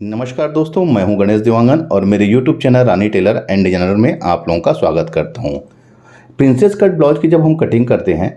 नमस्कार दोस्तों, मैं हूं गणेश देवांगन और मेरे YouTube channel Rani tailor and designer में आप लोगों का स्वागत करता हूं। प्रिंसेस कट ब्लाउज की जब हम कटिंग करते हैं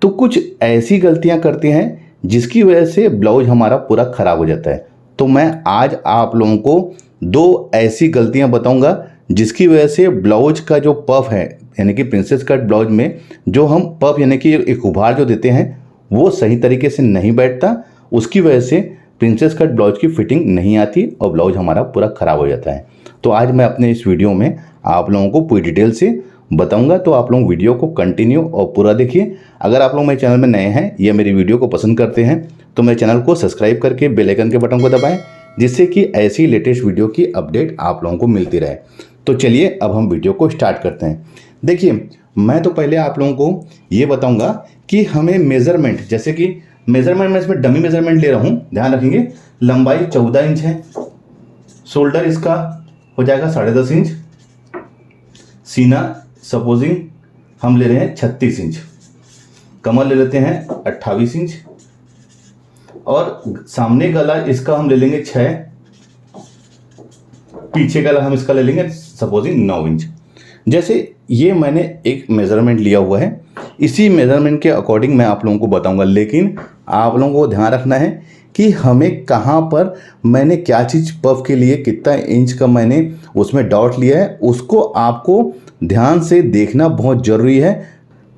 तो कुछ ऐसी गलतियां करते हैं जिसकी वजह से ब्लाउज हमारा पूरा ख़राब हो जाता है। तो मैं आज आप लोगों को दो ऐसी गलतियां बताऊंगा जिसकी वजह से ब्लाउज का जो पफ है, यानी कि प्रिंसेस कट ब्लाउज में जो हम पफ यानी कि एक उभार जो देते हैं वो सही तरीके से नहीं बैठता। उसकी वजह से प्रिंसेस कट ब्लाउज की फिटिंग नहीं आती और ब्लाउज हमारा पूरा ख़राब हो जाता है। तो आज मैं अपने इस वीडियो में आप लोगों को पूरी डिटेल से बताऊंगा, तो आप लोग वीडियो को कंटिन्यू और पूरा देखिए। अगर आप लोग मेरे चैनल में नए हैं या मेरी वीडियो को पसंद करते हैं तो मेरे चैनल को सब्सक्राइब करके बेल आइकन के बटन को दबाएं, जिससे कि ऐसी लेटेस्ट वीडियो की अपडेट आप लोगों को मिलती रहे। तो चलिए अब हम वीडियो को स्टार्ट करते हैं। देखिए, मैं तो पहले आप लोगों को ये बताऊँगा कि हमें मेज़रमेंट, जैसे कि मेजरमेंट में इसमें डमी मेजरमेंट ले रहा हूँ, ध्यान रखेंगे। लंबाई 14 इंच है, शोल्डर इसका हो जाएगा 10.5 इंच, सीना सपोजिंग हम ले रहे हैं 36 इंच, कमर ले लेते हैं 28 इंच और सामने गला इसका हम ले लेंगे 6, पीछे गला हम इसका ले लेंगे सपोजिंग 9 इंच। जैसे ये मैंने एक मेजरमेंट लिया हुआ है, इसी मेजरमेंट के अकॉर्डिंग मैं आप लोगों को बताऊंगा, लेकिन आप लोगों को ध्यान रखना है कि हमें कहाँ पर मैंने क्या चीज़ पफ के लिए कितना इंच का मैंने उसमें डॉट लिया है, उसको आपको ध्यान से देखना बहुत ज़रूरी है।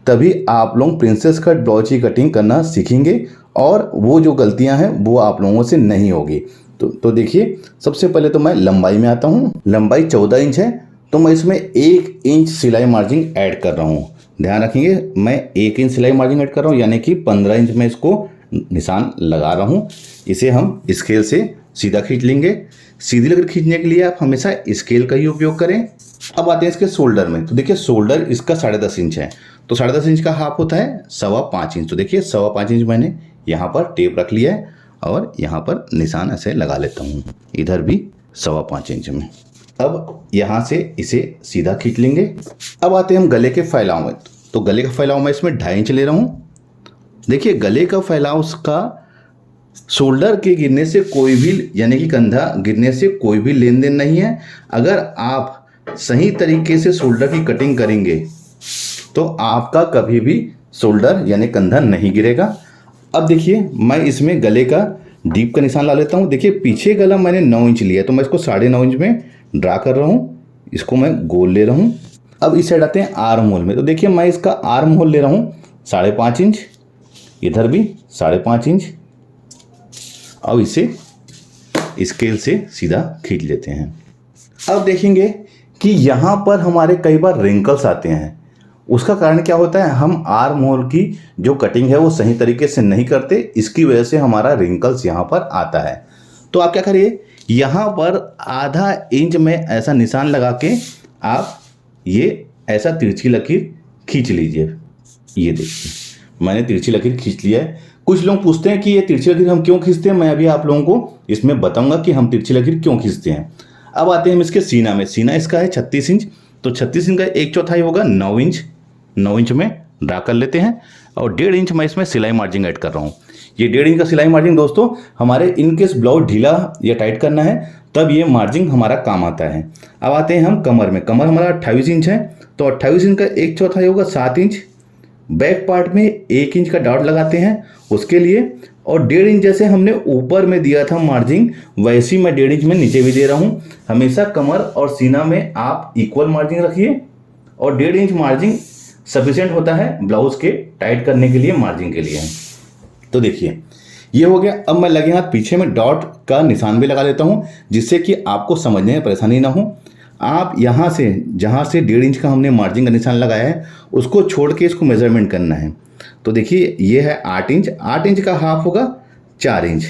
तभी आप लोग प्रिंसेस कट ब्लाउज की कटिंग करना सीखेंगे और वो जो गलतियां हैं वो आप लोगों से नहीं होगी। तो देखिए, सबसे पहले तो मैं लंबाई में आता हूँ। लंबाई 14 इंच है तो मैं इसमें 1 इंच सिलाई मार्जिन ऐड कर रहा हूँ। ध्यान रखेंगे, मैं 1 इंच सिलाई मार्जिन ऐड कर रहा हूँ, यानी कि 15 इंच में इसको निशान लगा रहा हूँ। इसे हम स्केल से सीधा खींच लेंगे। सीधी लकीर खींचने के लिए आप हमेशा स्केल का ही उपयोग करें। अब आते हैं इसके शोल्डर में। तो देखिए, शोल्डर इसका 10.5 इंच है, तो 10.5 इंच का हाफ होता है 5.25 इंच। तो देखिए 5.25 इंच मैंने यहाँ पर टेप रख लिया है और यहाँ पर निशान ऐसे लगा लेता हूँ, इधर भी 5.25 इंच में। अब यहाँ से इसे सीधा खींच लेंगे। अब आते हैं हम गले के फैलाव में। तो गले का फैलाव मैं इसमें 2.5 इंच ले रहा हूँ। देखिए, गले का फैलाव उसका शोल्डर के गिरने से कोई भी, यानी कि कंधा गिरने से कोई भी लेन देन नहीं है। अगर आप सही तरीके से शोल्डर की कटिंग करेंगे तो आपका कभी भी शोल्डर यानी कंधा नहीं गिरेगा। अब देखिए, मैं इसमें गले का डीप का निशान ला लेता हूँ। देखिए, पीछे गला मैंने 9 इंच लिया है तो मैं इसको 9.5 इंच में ड्रा कर रहा हूँ, इसको मैं गोल ले रहा हूँ। अब इस साइड आते हैं आर्म होल में। तो देखिए, मैं इसका आर्म होल ले रहा हूँ 5.5 इंच, इधर भी 5.5 इंच। अब इसे स्केल से सीधा खींच लेते हैं। अब देखेंगे कि यहाँ पर हमारे कई बार रिंकल्स आते हैं। उसका कारण क्या होता है, हम आर्म होल की जो कटिंग है वो सही तरीके से नहीं करते, इसकी वजह से हमारा रिंकल्स यहाँ पर आता है। तो आप क्या करिए, यहाँ पर आधा इंच में ऐसा निशान लगा के आप ये ऐसा तिरछी लकीर खींच लीजिए। ये देखिए, मैंने तिरछी लकीर खींच लिया है। कुछ लोग पूछते हैं कि ये तिरछी लकीर हम क्यों खींचते हैं, मैं अभी आप लोगों को इसमें बताऊंगा कि हम तिरछी लकीर क्यों खींचते हैं। अब आते हैं हम इसके सीना में। सीना इसका है 36 इंच, तो 36 इंच का 1/4 होगा 9 इंच। 9 इंच में ड्रा कर लेते हैं और 1.5 इंच मैं इसमें सिलाई मार्जिन ऐड कर रहा हूँ। ये 1.5 इंच का सिलाई मार्जिन दोस्तों हमारे इनकेस ब्लाउज ढीला या टाइट करना है तब ये मार्जिन हमारा काम आता है। अब आते हैं हम कमर में। कमर हमारा 28 इंच है तो 28 इंच का 1/4 होगा 7 इंच। बैक पार्ट में 1 इंच का डॉट लगाते हैं उसके लिए, और 1.5 इंच जैसे हमने ऊपर में दिया था मार्जिन, वैसे ही मैं 1.5 इंच में नीचे भी दे रहा हूँ। हमेशा कमर और सीना में आप इक्वल मार्जिन रखिए और 1.5 इंच मार्जिन सफिशिएंट होता है ब्लाउज के टाइट करने के लिए, मार्जिन के लिए। तो देखिए, ये हो गया। अब मैं लगे हाथ पीछे में डॉट का निशान भी लगा लेता हूँ, जिससे कि आपको समझने में परेशानी ना हो। आप यहाँ से, जहाँ से 1.5 इंच का हमने मार्जिन का निशान लगाया है, उसको छोड़ के इसको मेजरमेंट करना है। तो देखिए, ये है 8 इंच। 8 इंच का हाफ होगा 4 इंच।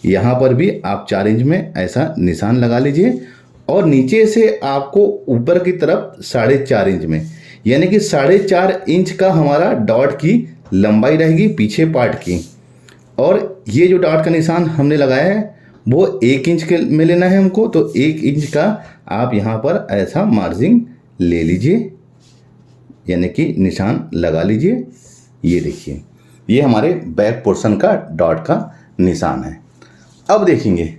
यहाँ पर भी आप 4 इंच में ऐसा निशान लगा लीजिए और नीचे से आपको ऊपर की तरफ 4.5 इंच में, यानी कि 4.5 इंच का हमारा डॉट की लंबाई रहेगी पीछे पार्ट की। और ये जो डॉट का निशान हमने लगाया है वो 1 इंच के में लेना है हमको, तो 1 इंच का आप यहाँ पर ऐसा मार्जिन ले लीजिए, यानी कि निशान लगा लीजिए। ये देखिए, ये हमारे बैक पोर्शन का डॉट का निशान है। अब देखेंगे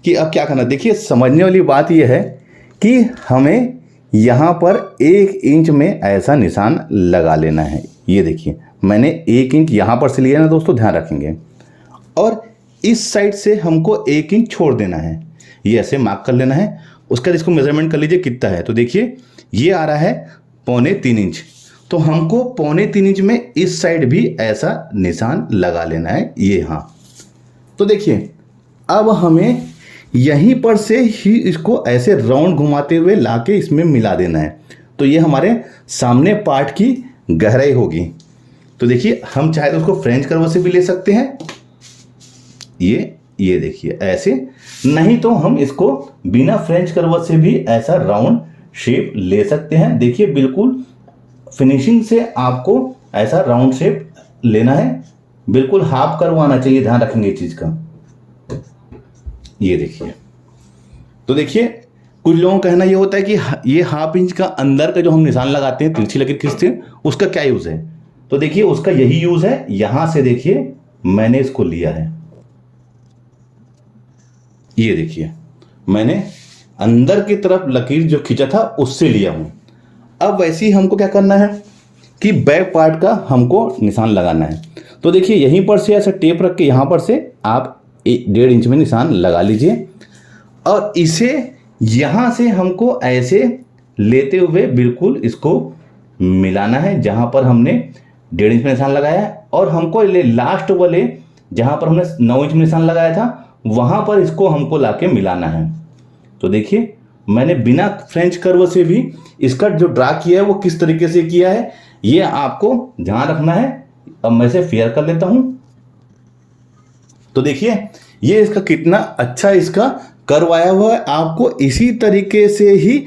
कि अब क्या करना। देखिए समझने वाली बात यह है कि हमें यहाँ पर 1 इंच में ऐसा निशान लगा लेना है। ये देखिए मैंने 1 इंच यहाँ पर से लिया ना दोस्तों, ध्यान रखेंगे। और इस साइड से हमको 1 इंच छोड़ देना है, ये ऐसे मार्क कर लेना है। उसके बाद इसको मेजरमेंट कर लीजिए कितना है। तो देखिए ये आ रहा है 3.25 इंच, तो हमको 3.25 इंच में इस साइड भी ऐसा निशान लगा लेना है, ये हाँ। तो देखिए अब हमें यहीं पर से ही इसको ऐसे राउंड घुमाते हुए लाके इसमें मिला देना है। तो ये हमारे सामने पार्ट की गहराई होगी। तो देखिए हम चाहे तो उसको फ्रेंच कर्व से भी ले सकते हैं, ये देखिए ऐसे, नहीं तो हम इसको बिना फ्रेंच कर्व से भी ऐसा राउंड शेप ले सकते हैं। देखिए बिल्कुल फिनिशिंग से आपको ऐसा राउंड शेप लेना है, बिल्कुल हाफ कर्व आना चाहिए, ध्यान रखेंगे इस चीज का। ये देखिए, तो देखिए कुछ लोगों का कहना ये होता है कि ये हाफ इंच का अंदर का जो हम निशान लगाते हैं, तिरछी लकीर खींचते हैं, उसका क्या यूज है। तो देखिए उसका यही यूज है। यहां से देखिए मैंने इसको लिया है, ये देखिए मैंने अंदर की तरफ लकीर जो खींचा था उससे लिया हूं। अब वैसे ही हमको क्या करना है कि बैक पार्ट का हमको निशान लगाना है। तो देखिए यहीं पर से ऐसा टेप रख के यहां पर से आप 1.5 इंच में निशान लगा लीजिए, और इसे यहां से हमको ऐसे लेते हुए बिल्कुल इसको मिलाना है जहां पर हमने 1.5 इंच में निशान लगाया है। और हमको लास्ट वाले जहां पर हमने 9 इंच में निशान लगाया था वहां पर इसको हमको लाके मिलाना है। तो देखिए मैंने बिना फ्रेंच कर्व से भी इसका जो ड्रा किया है वो किस तरीके से किया है, ये आपको ध्यान रखना है। अब मैं इसे फेयर कर लेता हूं। तो देखिए ये इसका कितना अच्छा इसका कर्व आया हुआ है, आपको इसी तरीके से ही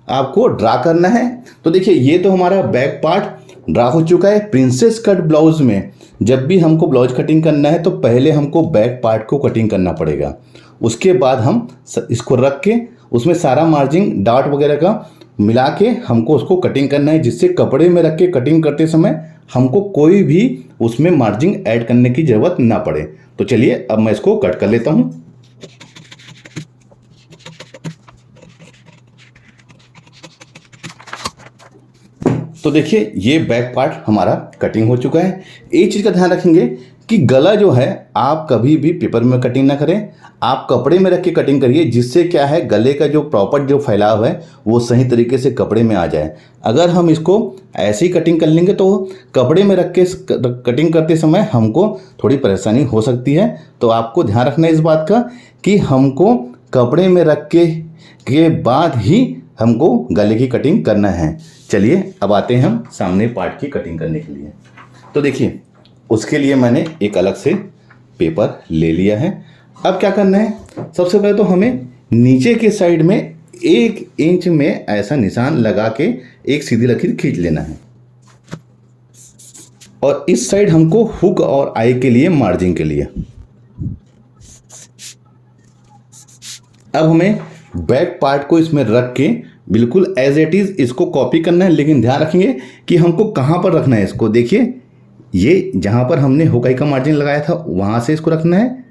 आपको ड्रा करना है। तो देखिए ये तो हमारा बैक पार्ट ड्रा हो चुका है। प्रिंसेस कट ब्लाउज में जब भी हमको ब्लाउज कटिंग करना है तो पहले हमको बैक पार्ट को कटिंग करना पड़ेगा, उसके बाद हम इसको रख के उसमें सारा मार्जिन डॉट वगैरह का मिला के हमको उसको कटिंग करना है, जिससे कपड़े में रख के कटिंग करते समय हमको कोई भी उसमें मार्जिन ऐड करने की ज़रूरत ना पड़े। तो चलिए अब मैं इसको कट कर लेता हूँ। तो देखिए ये बैक पार्ट हमारा कटिंग हो चुका है। एक चीज़ का ध्यान रखेंगे कि गला जो है आप कभी भी पेपर में कटिंग ना करें, आप कपड़े में रख के कटिंग करिए, जिससे क्या है गले का जो प्रॉपर जो फैलाव है वो सही तरीके से कपड़े में आ जाए। अगर हम इसको ऐसे ही कटिंग कर लेंगे तो कपड़े में रख के कटिंग करते समय हमको थोड़ी परेशानी हो सकती है। तो आपको ध्यान रखना है इस बात का कि हमको कपड़े में रख के बाद ही हमको गले की कटिंग करना है। चलिए अब आते हैं हम सामने पार्ट की कटिंग करने के लिए। तो देखिए उसके लिए मैंने एक अलग से पेपर ले लिया है। अब क्या करना है, सबसे पहले तो हमें नीचे के साइड में 1 इंच में ऐसा निशान लगा के एक सीधी लकीर खींच लेना है, और इस साइड हमको हुक और आई के लिए मार्जिन के लिए। अब हमें बैक पार्ट को इसमें रख के बिल्कुल एज इट इज इसको कॉपी करना है, लेकिन ध्यान रखेंगे कि हमको कहाँ पर रखना है इसको। देखिए ये जहाँ पर हमने हुक आई का मार्जिन लगाया था वहाँ से इसको रखना है,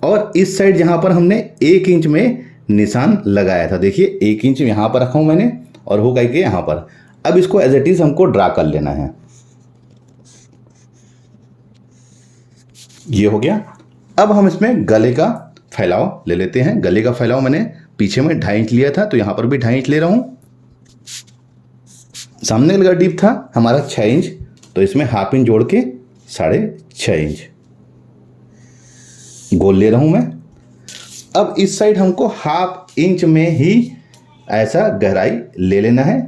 और इस साइड जहाँ पर हमने 1 इंच में निशान लगाया था, देखिए 1 इंच यहाँ पर रखा हूँ मैंने और हुक आई के यहाँ पर। अब इसको एज इट इज हमको ड्रा कर लेना है। ये हो गया। अब हम इसमें गले का फैलाव ले लेते हैं। गले का फैलाव मैंने पीछे में 2.5 इंच लिया था, तो यहाँ पर भी 2.5 इंच ले रहा हूँ। सामने का डीप था हमारा 6 इंच, तो इसमें हाफ इंच जोड़ के 6.5 इंच गोल ले रहा हूं मैं। अब इस साइड हमको हाफ इंच में ही ऐसा गहराई ले लेना है।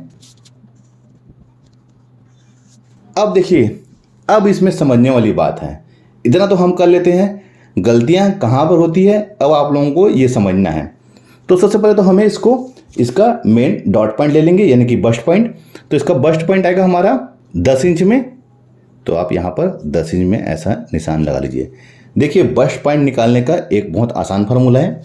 अब देखिए अब इसमें समझने वाली बात है, इतना तो हम कर लेते हैं, गलतियां कहां पर होती है अब आप लोगों को ये समझना है। तो सबसे पहले तो हमें इसका मेन डॉट पॉइंट ले लेंगे, यानी कि बस्ट पॉइंट। तो इसका बस्ट पॉइंट आएगा हमारा 10 इंच में, तो आप यहाँ पर 10 इंच में ऐसा निशान लगा लीजिए। देखिए बस्ट पॉइंट निकालने का एक बहुत आसान फार्मूला है।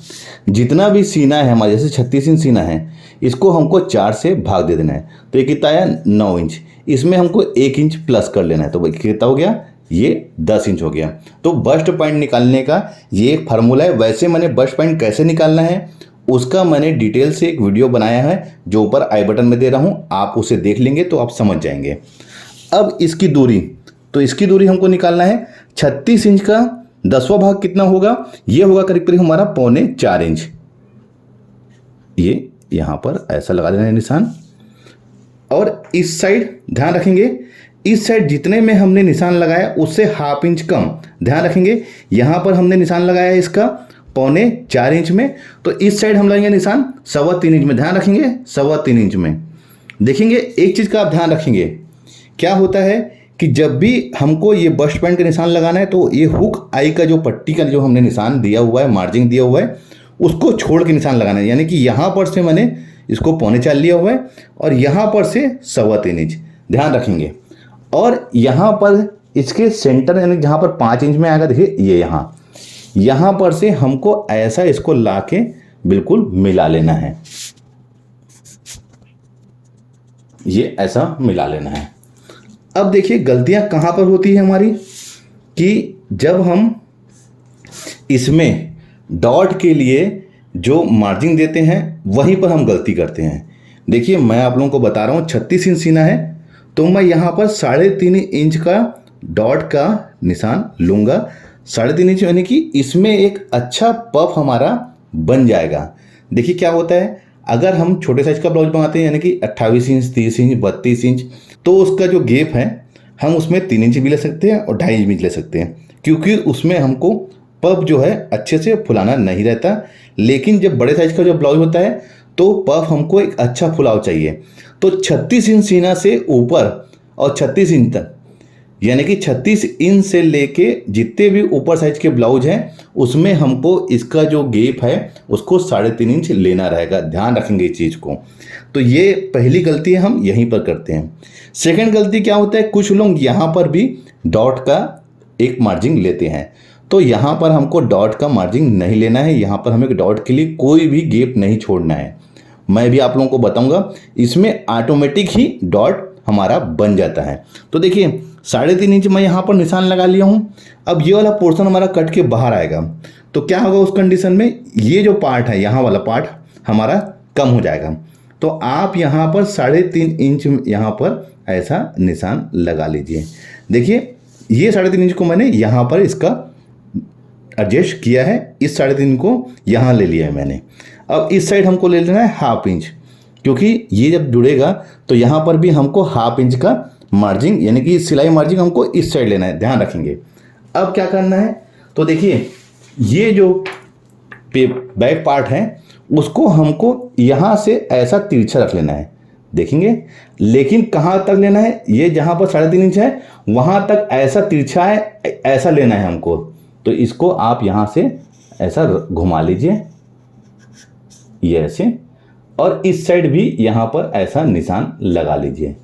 जितना भी सीना है हमारे, जैसे 36 इंच सीना है, इसको हमको 4 से भाग दे देना है। तो ये कितना आया 9 इंच, इसमें हमको 1 इंच प्लस कर लेना है। तो कितना हो गया ये 10 इंच हो गया। तो बस्ट पॉइंट निकालने का ये एक फार्मूला है। वैसे मैंने बस्ट पॉइंट कैसे निकालना है उसका मैंने डिटेल से एक वीडियो बनाया है जो ऊपर आई बटन में दे रहा हूँ, आप उसे देख लेंगे तो आप समझ जाएंगे। अब इसकी दूरी, तो इसकी दूरी हमको निकालना है 36 इंच का 10वां भाग कितना होगा, ये होगा करीब करीब हमारा 3.25 इंच। ये यहाँ पर ऐसा लगा देना है निशान। और इस साइड ध्यान रखेंगे, इस साइड जितने में हमने निशान लगाया उससे ½ इंच कम, ध्यान रखेंगे। यहाँ पर हमने निशान लगाया है इसका 3.25 इंच में, तो इस साइड हम लगाएंगे निशान 3.25 इंच में, ध्यान रखेंगे 3.25 इंच में। देखेंगे एक चीज़ का आप ध्यान रखेंगे, क्या होता है कि जब भी हमको ये बस्ट पॉइंट का निशान लगाना है तो ये हुक आई का जो पट्टी का जो हमने निशान दिया हुआ है, मार्जिन दिया हुआ है, उसको छोड़ के निशान लगाना है। यानी कि यहाँ पर से मैंने इसको 3.25 लिया हुआ है और यहाँ पर से 3.25 इंच, ध्यान रखेंगे। और यहाँ पर इसके सेंटर यानी जहाँ पर 5 इंच में आएगा, देखिए ये यहाँ पर से हमको ऐसा इसको लाके बिल्कुल मिला लेना है, ये ऐसा मिला लेना है। अब देखिए गलतियां कहाँ पर होती है हमारी, कि जब हम इसमें डॉट के लिए जो मार्जिन देते हैं वहीं पर हम गलती करते हैं। देखिए मैं आप लोगों को बता रहा हूँ 36 इंच सीना है तो मैं यहाँ पर 3.5 इंच का डॉट का निशान लूँगा। 3.5 इंच यानी कि इसमें एक अच्छा पफ हमारा बन जाएगा। देखिए क्या होता है, अगर हम छोटे साइज का ब्लाउज बनाते हैं यानी कि 28 इंच 30 इंच 32 इंच, तो उसका जो गेप है हम उसमें 3 इंच भी ले सकते हैं और 2.5 इंच भी ले सकते हैं, क्योंकि उसमें हमको पफ जो है अच्छे से फुलाना नहीं रहता। लेकिन जब बड़े साइज का जो ब्लाउज होता है तो पफ हमको एक अच्छा फुलाव चाहिए। तो 36 इंच सीना से ऊपर और 36 इंच तक, यानी कि 36 इंच से लेके जितने भी ऊपर साइज के ब्लाउज हैं उसमें हमको इसका जो गेप है उसको 3.5 इंच लेना रहेगा, ध्यान रखेंगे इस चीज़ को। तो ये पहली गलती हम यहीं पर करते हैं। सेकंड गलती क्या होता है, कुछ लोग यहाँ पर भी डॉट का एक मार्जिन लेते हैं, तो यहाँ पर हमको डॉट का मार्जिन नहीं लेना है। यहाँ पर हमें डॉट के लिए कोई भी गेप नहीं छोड़ना है। मैं भी आप लोगों को बताऊंगा, इसमें ऑटोमेटिक ही डॉट हमारा बन जाता है। तो देखिए 3.5 इंच मैं यहाँ पर निशान लगा लिया हूँ। अब ये वाला पोर्शन हमारा कट के बाहर आएगा, तो क्या होगा उस कंडीशन में, ये जो पार्ट है यहाँ वाला पार्ट हमारा कम हो जाएगा। तो आप यहाँ पर 3.5 इंच यहाँ पर ऐसा निशान लगा लीजिए। देखिए ये 3.5 इंच को मैंने यहाँ पर इसका एडजस्ट किया है, इस 3.5 को यहाँ ले लिया है मैंने। अब इस साइड हमको ले लेना है ½ इंच, क्योंकि ये जब जुड़ेगा तो यहाँ पर भी हमको ½ इंच का मार्जिन यानी कि सिलाई मार्जिन हमको इस साइड लेना है, ध्यान रखेंगे। अब क्या करना है, तो देखिए ये जो बैक पार्ट है उसको हमको यहाँ से ऐसा तिरछा रख लेना है, देखेंगे। लेकिन कहाँ तक लेना है, ये जहाँ पर 3.5 इंच है वहाँ तक ऐसा तिरछा है, ऐसा लेना है हमको। तो इसको आप यहाँ से ऐसा घुमा लीजिए, ये ऐसे, और इस साइड भी यहाँ पर ऐसा निशान लगा लीजिए।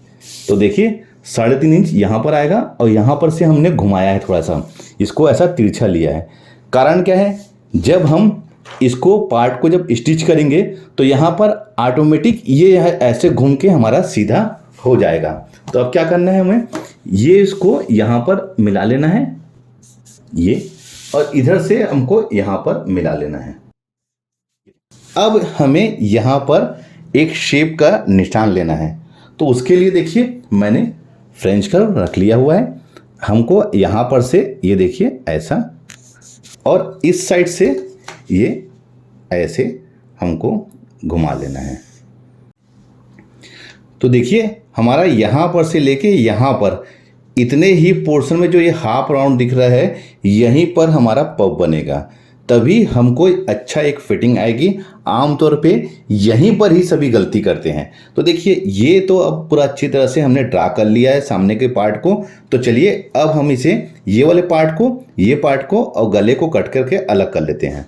तो देखिए 3.5 इंच यहाँ पर आएगा और यहाँ पर से हमने घुमाया है, थोड़ा सा इसको ऐसा तिरछा लिया है। कारण क्या है, जब हम इसको पार्ट को जब स्टिच करेंगे तो यहाँ पर ऑटोमेटिक ये ऐसे घूम के हमारा सीधा हो जाएगा। तो अब क्या करना है, हमें ये इसको यहाँ पर मिला लेना है, ये, और इधर से हमको यहाँ पर मिला लेना है। अब हमें यहाँ पर एक शेप का निशान लेना है, तो उसके लिए देखिए मैंने फ्रेंच कर्व रख लिया हुआ है। हमको यहाँ पर से ये देखिए ऐसा, और इस साइड से ये ऐसे हमको घुमा लेना है। तो देखिए हमारा यहाँ पर से लेके यहाँ पर इतने ही पोर्शन में जो ये हाफ राउंड दिख रहा है, यहीं पर हमारा पफ बनेगा, तभी हमको अच्छा एक फिटिंग आएगी। आमतौर पे यहीं पर ही सभी गलती करते हैं। तो देखिए ये तो अब पूरा अच्छी तरह से हमने ड्रा कर लिया है सामने के पार्ट को। तो चलिए अब हम इसे ये वाले पार्ट को, ये पार्ट को और गले को कट करके अलग कर लेते हैं।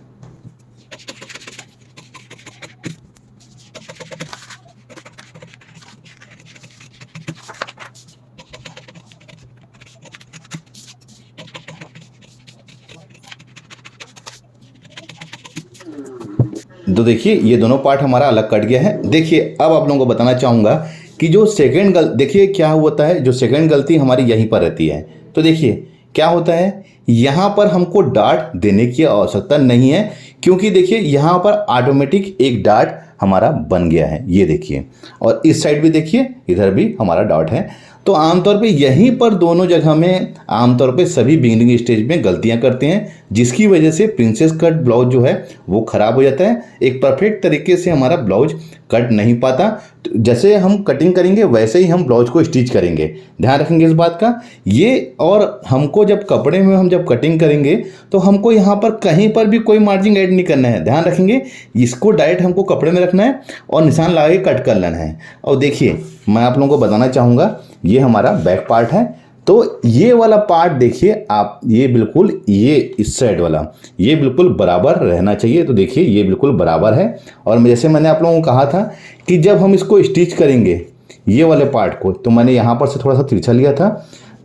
तो देखिए ये दोनों पार्ट हमारा अलग कट गया है। देखिए अब आप लोगों को बताना चाहूँगा कि जो सेकंड देखिए क्या होता है, जो सेकंड गलती हमारी यहीं पर रहती है। तो देखिए क्या होता है, यहाँ पर हमको डार्ट देने की आवश्यकता नहीं है, क्योंकि देखिए यहाँ पर ऑटोमेटिक एक डार्ट हमारा बन गया है, ये देखिए। और इस साइड भी देखिए, इधर भी हमारा डार्ट है। तो आमतौर पे यहीं पर दोनों जगह में आमतौर पे सभी बिगिनिंग स्टेज में गलतियां करते हैं, जिसकी वजह से प्रिंसेस कट ब्लाउज जो है वो खराब हो जाता है। एक परफेक्ट तरीके से हमारा ब्लाउज कट नहीं पाता। तो जैसे हम कटिंग करेंगे वैसे ही हम ब्लाउज को स्टिच करेंगे, ध्यान रखेंगे इस बात का ये। और हमको जब कपड़े में हम जब कटिंग करेंगे तो हमको यहाँ पर कहीं पर भी कोई मार्जिन ऐड नहीं करना है, ध्यान रखेंगे। इसको डायरेक्ट हमको कपड़े में रखना है और निशान लगा के कट कर लेना है। और देखिए मैं आप लोगों को बताना चाहूँगा, ये हमारा बैक पार्ट है। तो ये वाला पार्ट देखिए आप, ये बिल्कुल ये इस साइड वाला ये बिल्कुल बराबर रहना चाहिए। तो देखिए ये बिल्कुल बराबर है। और जैसे मैंने आप लोगों को कहा था कि जब हम इसको स्टिच करेंगे ये वाले पार्ट को, तो मैंने यहाँ पर से थोड़ा सा तिरछा लिया था,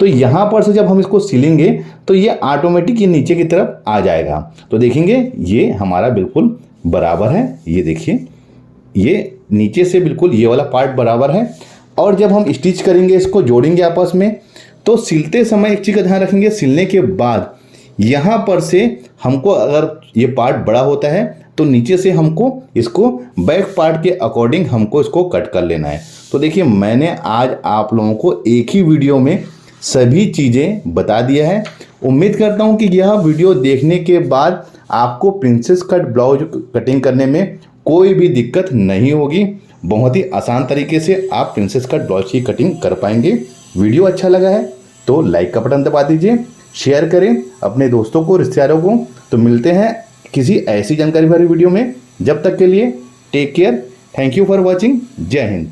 तो यहाँ पर से जब हम इसको सिलेंगे तो ये ऑटोमेटिक ये नीचे की तरफ आ जाएगा। तो देखेंगे ये हमारा बिल्कुल बराबर है, ये देखिए ये नीचे से बिल्कुल ये वाला पार्ट बराबर है। और जब हम स्टिच करेंगे, इसको जोड़ेंगे आपस में, तो सिलते समय एक चीज़ का ध्यान रखेंगे, सिलने के बाद यहाँ पर से हमको अगर ये पार्ट बड़ा होता है तो नीचे से हमको इसको बैक पार्ट के अकॉर्डिंग हमको इसको कट कर लेना है। तो देखिए मैंने आज आप लोगों को एक ही वीडियो में सभी चीज़ें बता दिया है। उम्मीद करता हूँ कि यह वीडियो देखने के बाद आपको प्रिंसेस कट ब्लाउज कटिंग करने में कोई भी दिक्कत नहीं होगी। बहुत ही आसान तरीके से आप प्रिंसेस कट ब्लाउज की कटिंग कर पाएंगे। वीडियो अच्छा लगा है तो लाइक का बटन दबा दीजिए, शेयर करें अपने दोस्तों को, रिश्तेदारों को। तो मिलते हैं किसी ऐसी जानकारी भरी वीडियो में, जब तक के लिए take care, thank you for watching, जय हिंद।